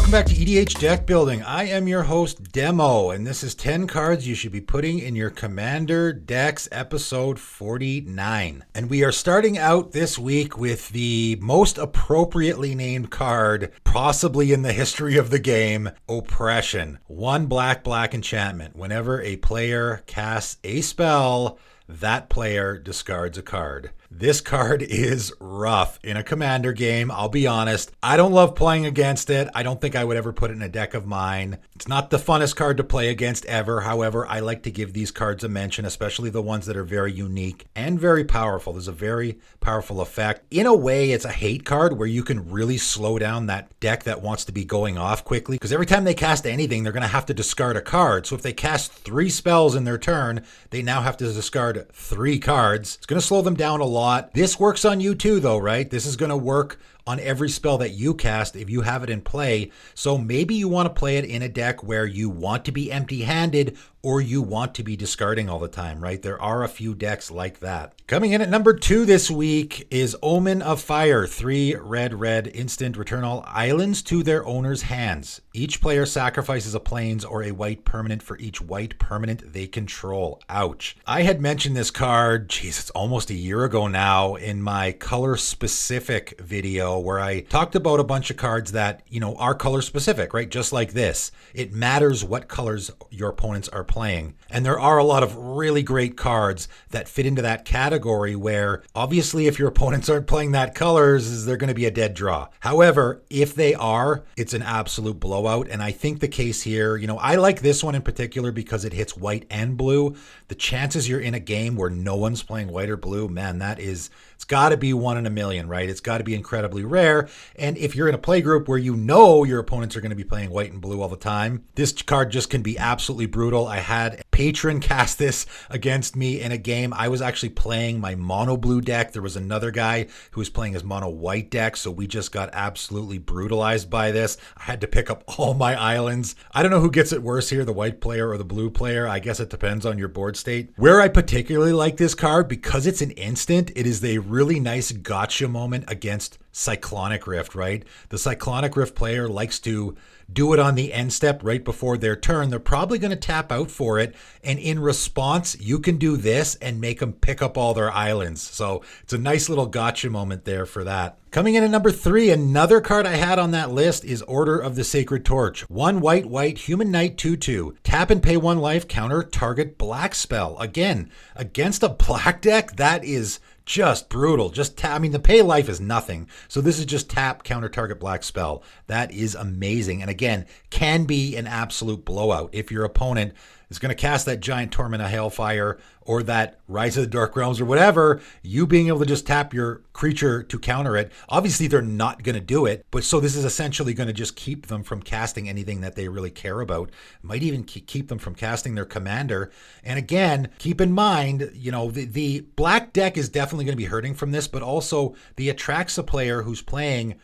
Welcome back to EDH Deck Building. I am your host, Demo, and this is 10 cards you should be putting in your Commander decks, episode 49. And we are starting out this week with the most appropriately named card, possibly in the history of the game, Oppression. 1 black enchantment. Whenever a player casts a spell, that player discards a card. This card is rough in a Commander game, I'll be honest. I don't love playing against it. I don't think I would ever put it in a deck of mine. It's not the funnest card to play against ever. However, I like to give these cards a mention, especially the ones that are very unique and very powerful. There's a very powerful effect. In a way, it's a hate card where you can really slow down that deck that wants to be going off quickly, because every time they cast anything, they're going to have to discard a card. So if they cast 3 spells in their turn, they now have to discard 3 cards. It's going to slow them down a lot. This works on you too, though, right? This is going to work on every spell that you cast if you have it in play. So maybe you want to play it in a deck where you want to be empty-handed or you want to be discarding all the time, right? There are a few decks like that. Coming in at number 2 this week is Omen of Fire. 3 red instant. Return all islands to their owner's hands. Each player sacrifices a plains or a white permanent for each white permanent they control. Ouch. I had mentioned this card, it's almost a year ago now, in my color-specific video where I talked about a bunch of cards that, are color-specific, right? Just like this. It matters what colors your opponents are playing. And there are a lot of really great cards that fit into that category where, obviously, if your opponents aren't playing that colors, they're going to be a dead draw. However, if they are, it's an absolute blowout. And I think the case here, I like this one in particular because it hits white and blue. The chances you're in a game where no one's playing white or blue, man, it's got to be 1 in a million, right? It's got to be incredibly rare. And if you're in a play group where your opponents are going to be playing white and blue all the time, this card just can be absolutely brutal. I had a patron cast this against me in a game. I was actually playing my mono blue deck. There was another guy who was playing his mono white deck, so we just got absolutely brutalized by this. I had to pick up all my islands. I don't know who gets it worse here, the white player or the blue player. I guess it depends on your board state. Where I particularly like this card, because it's an instant, it is a really nice gotcha moment against Cyclonic Rift, right? The Cyclonic Rift player likes to do it on the end step right before their turn. They're probably going to tap out for it. And in response, you can do this and make them pick up all their islands. So it's a nice little gotcha moment there for that. Coming in at number 3, another card I had on that list is Order of the Sacred Torch. 1 white, human knight 2/2. Tap and pay 1 life, counter target black spell. Again, against a black deck, that is just brutal. The pay life is nothing. So this is just tap, counter target black spell. That is amazing. And again, can be an absolute blowout. If your opponent is going to cast that giant Torment of Hailfire or that Rise of the Dark Realms or whatever, you being able to just tap your creature to counter it. Obviously, they're not going to do it, but so this is essentially going to just keep them from casting anything that they really care about. Might even keep them from casting their commander. And again, keep in mind, the black deck is definitely going to be hurting from this, but also the Atraxa player who's playing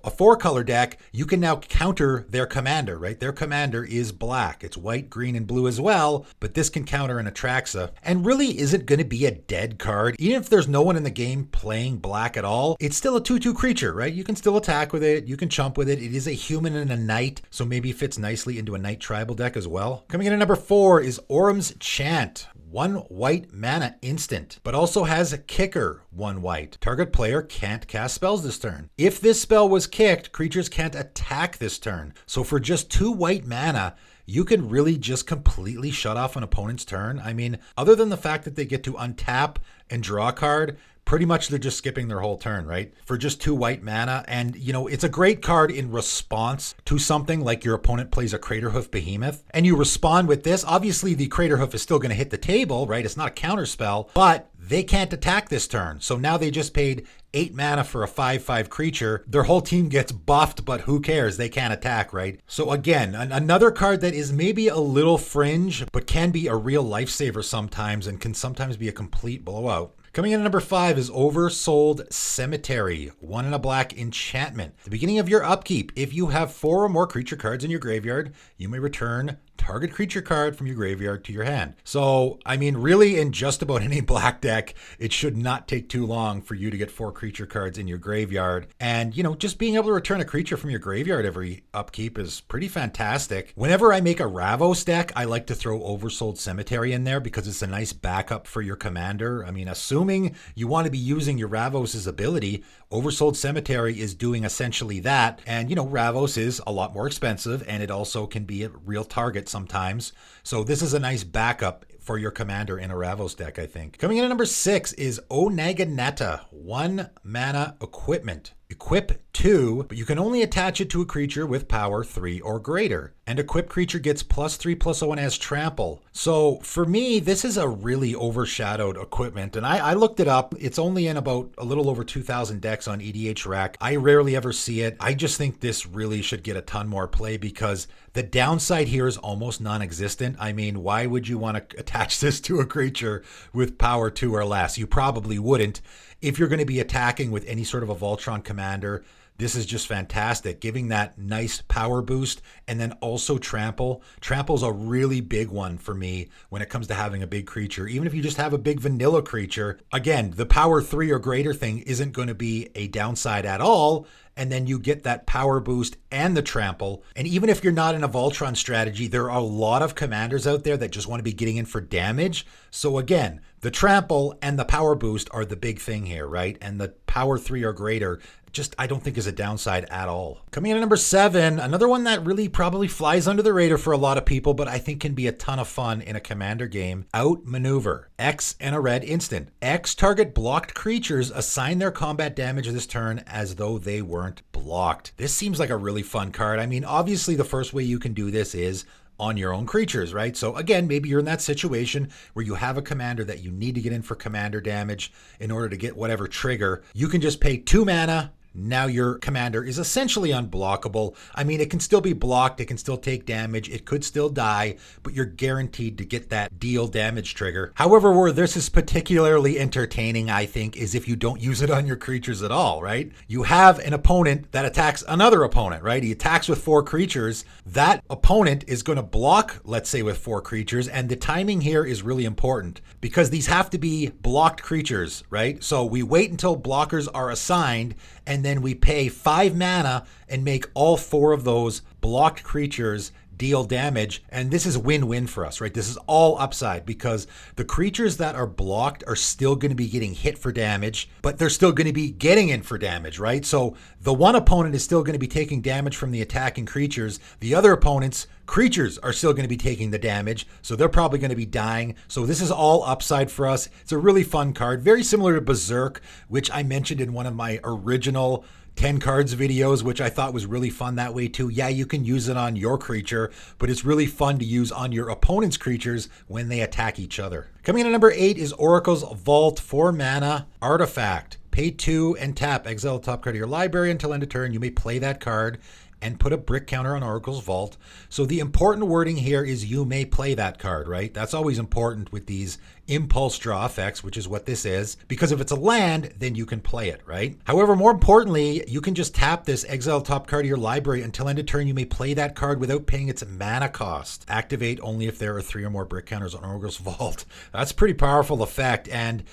a 4-color deck, you can now counter their commander, right? Their commander is black. It's white, green, and blue as well, but this can counter an Atraxa and really isn't going to be a dead card. Even if there's no one in the game playing black at all, it's still a 2/2 creature, right? You can still attack with it. You can chump with it. It is a human and a knight, so maybe fits nicely into a knight tribal deck as well. Coming in at number 4 is Orm's Chant. 1 white mana instant, but also has a kicker, 1 white. Target player can't cast spells this turn. If this spell was kicked, creatures can't attack this turn. So for just 2 white mana, you can really just completely shut off an opponent's turn. I mean, other than the fact that they get to untap and draw a card, pretty much they're just skipping their whole turn, right? For just 2 white mana. And, it's a great card in response to something like your opponent plays a Craterhoof Behemoth and you respond with this. Obviously, the Craterhoof is still going to hit the table, right? It's not a counter spell, but they can't attack this turn. So now they just paid 8 mana for a 5/5 creature. Their whole team gets buffed, but who cares? They can't attack, right? So again, another card that is maybe a little fringe, but can be a real lifesaver sometimes and can sometimes be a complete blowout. Coming in at number 5 is Oversold Cemetery. 1 and a black enchantment. At the beginning of your upkeep, if you have 4 or more creature cards in your graveyard, you may return target creature card from your graveyard to your hand. So, I mean, really in just about any black deck, it should not take too long for you to get 4 creature cards in your graveyard. And, you know, just being able to return a creature from your graveyard every upkeep is pretty fantastic. Whenever I make a Ravos deck, I like to throw Oversold Cemetery in there because it's a nice backup for your commander. I mean, assuming you want to be using your Ravos' ability, Oversold Cemetery is doing essentially that. And, you know, Ravos is a lot more expensive and it also can be a real target sometimes. So this is a nice backup for your commander in a Ravos deck, I think. Coming in at number 6 is Onaganeta, 1 mana equipment. Equip 2, but you can only attach it to a creature with power 3 or greater. And equipped creature gets +3/+0 and has trample. So for me, this is a really overshadowed equipment. And I looked it up. It's only in about a little over 2,000 decks on EDH Rec. I rarely ever see it. I just think this really should get a ton more play because the downside here is almost non-existent. I mean, why would you want to attach this to a creature with power 2 or less? You probably wouldn't. If you're going to be attacking with any sort of a Voltron commander, this is just fantastic, giving that nice power boost and then also trample. Trample's a really big one for me when it comes to having a big creature. Even if you just have a big vanilla creature, again, the power 3 or greater thing isn't going to be a downside at all. And then you get that power boost and the trample. And even if you're not in a Voltron strategy, there are a lot of commanders out there that just want to be getting in for damage. So again, the trample and the power boost are the big thing here, right? And the power 3 or greater just I don't think is a downside at all. Coming in at number 7, another one that really probably flies under the radar for a lot of people, but I think can be a ton of fun in a commander game. Outmaneuver. X and a red instant. X target blocked creatures assign their combat damage this turn as though they weren't blocked. This seems like a really fun card. I mean, obviously the first way you can do this is on your own creatures, right? So again, maybe you're in that situation where you have a commander that you need to get in for commander damage in order to get whatever trigger. You can just pay 2 mana. Now your commander is essentially unblockable. I mean, it can still be blocked. It can still take damage. It could still die, but you're guaranteed to get that deal damage trigger. However, where this is particularly entertaining, I think, is if you don't use it on your creatures at all, right? You have an opponent that attacks another opponent, right? He attacks with 4 creatures. That opponent is going to block, let's say, with 4 creatures. And the timing here is really important because these have to be blocked creatures, right? So we wait until blockers are assigned and then we pay 5 mana and make all 4 of those blocked creatures deal damage. And this is win-win for us, right? This is all upside because the creatures that are blocked are still going to be getting hit for damage, but they're still going to be getting in for damage, right? So the one opponent is still going to be taking damage from the attacking creatures. The other opponent's creatures are still going to be taking the damage, so they're probably going to be dying. So this is all upside for us. It's a really fun card, very similar to Berserk, which I mentioned in one of my original 10 cards videos, which I thought was really fun that way too. Yeah, you can use it on your creature, but it's really fun to use on your opponent's creatures when they attack each other. Coming in at number 8 is Oracle's Vault, 4 mana artifact. Pay 2 and tap. Exile the top card of your library until end of turn. You may play that card and put a brick counter on Oracle's Vault. So the important wording here is you may play that card, right? That's always important with these impulse draw effects, which is what this is, because if it's a land, then you can play it, right? However, more importantly, you can just tap this exile top card of your library until end of turn. You may play that card without paying its mana cost. Activate only if there are 3 or more brick counters on Oracle's Vault. That's a pretty powerful effect. And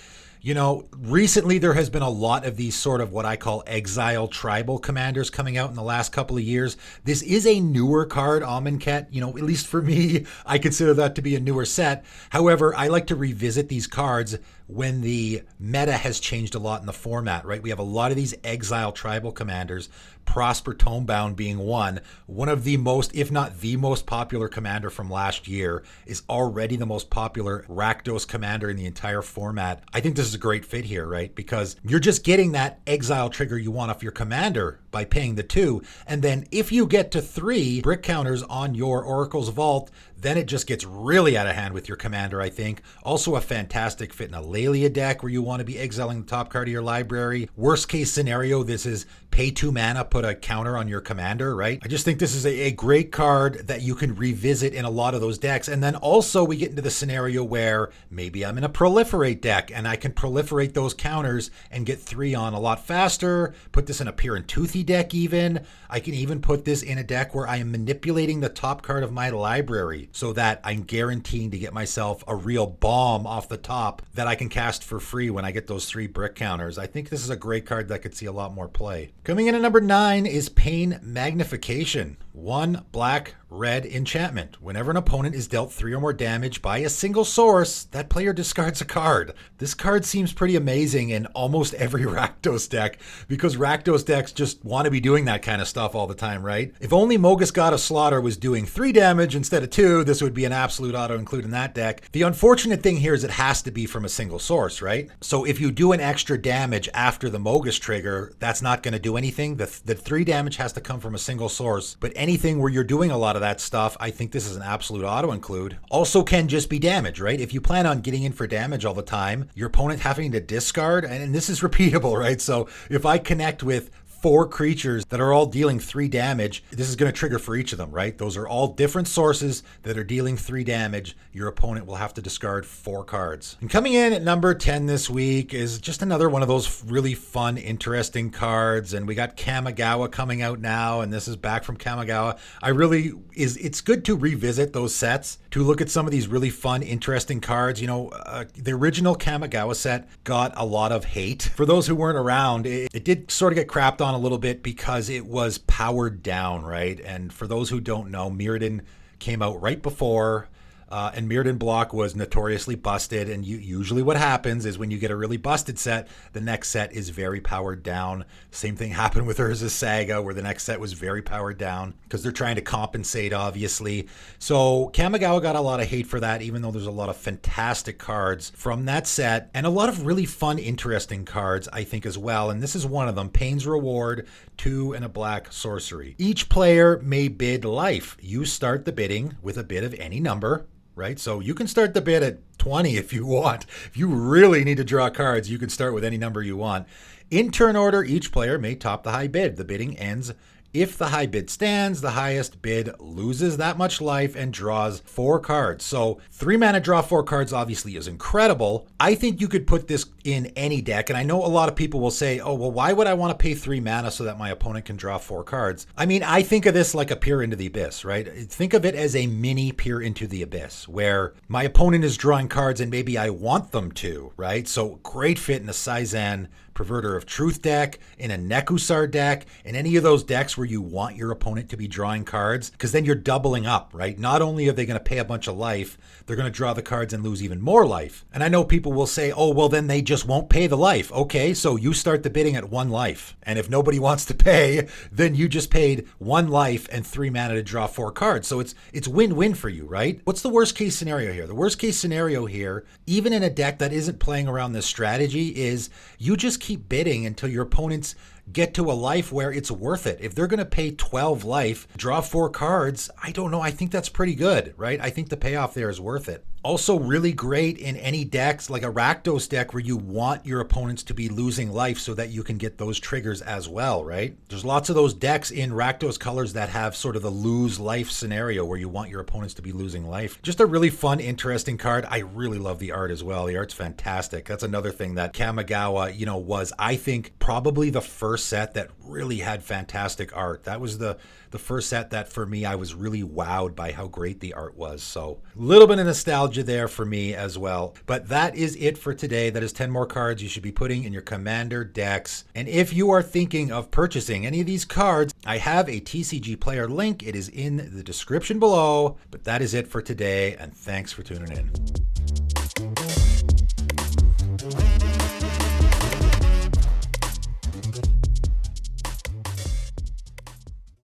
you know, recently there has been a lot of these sort of what I call exile tribal commanders coming out in the last couple of years. This is a newer card, Amonkhet. You know, at least for me, I consider that to be a newer set. However, I like to revisit these cards when the meta has changed a lot in the format, right? We have a lot of these exile tribal commanders, Prosper Tomebound being one of the most, if not the most popular commander from last year, is already the most popular Rakdos commander in the entire format. I think this is a great fit here, right? Because you're just getting that exile trigger you want off your commander by paying the 2. And then if you get to 3 brick counters on your Oracle's Vault, then it just gets really out of hand with your commander, I think. Also a fantastic fit in a Lelia deck where you want to be exiling the top card of your library. Worst case scenario, this is pay 2 mana, put a counter on your commander, right? I just think this is a great card that you can revisit in a lot of those decks. And then also we get into the scenario where maybe I'm in a proliferate deck and I can proliferate those counters and get 3 on a lot faster. Put this in a Peer and Toothy deck even. I can even put this in a deck where I am manipulating the top card of my library so that I'm guaranteeing to get myself a real bomb off the top that I can cast for free when I get those 3 brick counters. I think this is a great card that could see a lot more play. Coming in at number 9 is Pain Magnification. 1 black, red enchantment. Whenever an opponent is dealt 3 or more damage by a single source, that player discards a card. This card seems pretty amazing in almost every Rakdos deck because Rakdos decks just want to be doing that kind of stuff all the time, right? If only Mogus God of Slaughter was doing 3 damage instead of 2, this would be an absolute auto include in that deck. The unfortunate thing here is it has to be from a single source, right? So if you do an extra damage after the Mogus trigger, that's not going to do anything. The 3 damage has to come from a single source, but anything where you're doing a lot of that stuff, I think this is an absolute auto include. Also can just be damage, right? If you plan on getting in for damage all the time, your opponent having to discard, and this is repeatable, right? So if I connect with 4 creatures that are all dealing 3 damage, this is going to trigger for each of them, right? Those are all different sources that are dealing 3 damage. Your opponent will have to discard 4 cards. And coming in at number 10 this week is just another one of those really fun, interesting cards. And we got Kamagawa coming out now, and this is back from Kamagawa. It's good to revisit those sets, to look at some of these really fun, interesting cards. You know, the original Kamagawa set got a lot of hate. For those who weren't around, it did sort of get crapped on a little bit because it was powered down, right? And for those who don't know, Mirrodin came out right before, and Mirrodin block was notoriously busted. And usually what happens is when you get a really busted set, the next set is very powered down. Same thing happened with Urza's Saga, where the next set was very powered down because they're trying to compensate, obviously. So Kamagawa got a lot of hate for that, even though there's a lot of fantastic cards from that set and a lot of really fun, interesting cards, I think, as well. And this is one of them, Pain's Reward, 2 and a black sorcery. Each player may bid life. You start the bidding with a bid of any number, right? So you can start the bid at 20 if you want. If you really need to draw cards, you can start with any number you want. In turn order, each player may top the high bid. The bidding ends if the high bid stands. The highest bid loses that much life and draws 4 cards. So 3 mana draw 4 cards obviously is incredible. I think you could put this in any deck. And I know a lot of people will say, oh, well, why would I want to pay 3 mana so that my opponent can draw 4 cards? I mean, I think of this like a Peer into the Abyss, right? Think of it as a mini Peer into the Abyss where my opponent is drawing cards and maybe I want them to, right? So great fit in a Saizan Perverter of Truth deck, in a Nekusar deck, in any of those decks where you want your opponent to be drawing cards, because then you're doubling up, right? Not only are they going to pay a bunch of life, they're going to draw the cards and lose even more life. And I know people will say, oh, well, then they just won't pay the life. Okay, so you start the bidding at 1 life. And if nobody wants to pay, then you just paid 1 life and 3 mana to draw 4 cards. So it's win-win for you, right? What's the worst case scenario here? The worst case scenario here, even in a deck that isn't playing around this strategy, is you just keep bidding until your opponents get to a life where it's worth it. If they're going to pay 12 life, draw 4 cards, I don't know. I think that's pretty good, right? I think the payoff there is worth it. Also really great in any decks, like a Rakdos deck where you want your opponents to be losing life so that you can get those triggers as well, right? There's lots of those decks in Rakdos colors that have sort of the lose life scenario where you want your opponents to be losing life. Just a really fun, interesting card. I really love the art as well. The art's fantastic. That's another thing that Kamagawa, was, I think, probably the first set that really had fantastic art. That was the first set that for me, I was really wowed by how great the art was. So a little bit of nostalgia there for me as well. But that is it for today. That is 10 more cards you should be putting in your Commander decks. And if you are thinking of purchasing any of these cards, I have a TCG player link. It is in the description below. But that is it for today. And thanks for tuning in.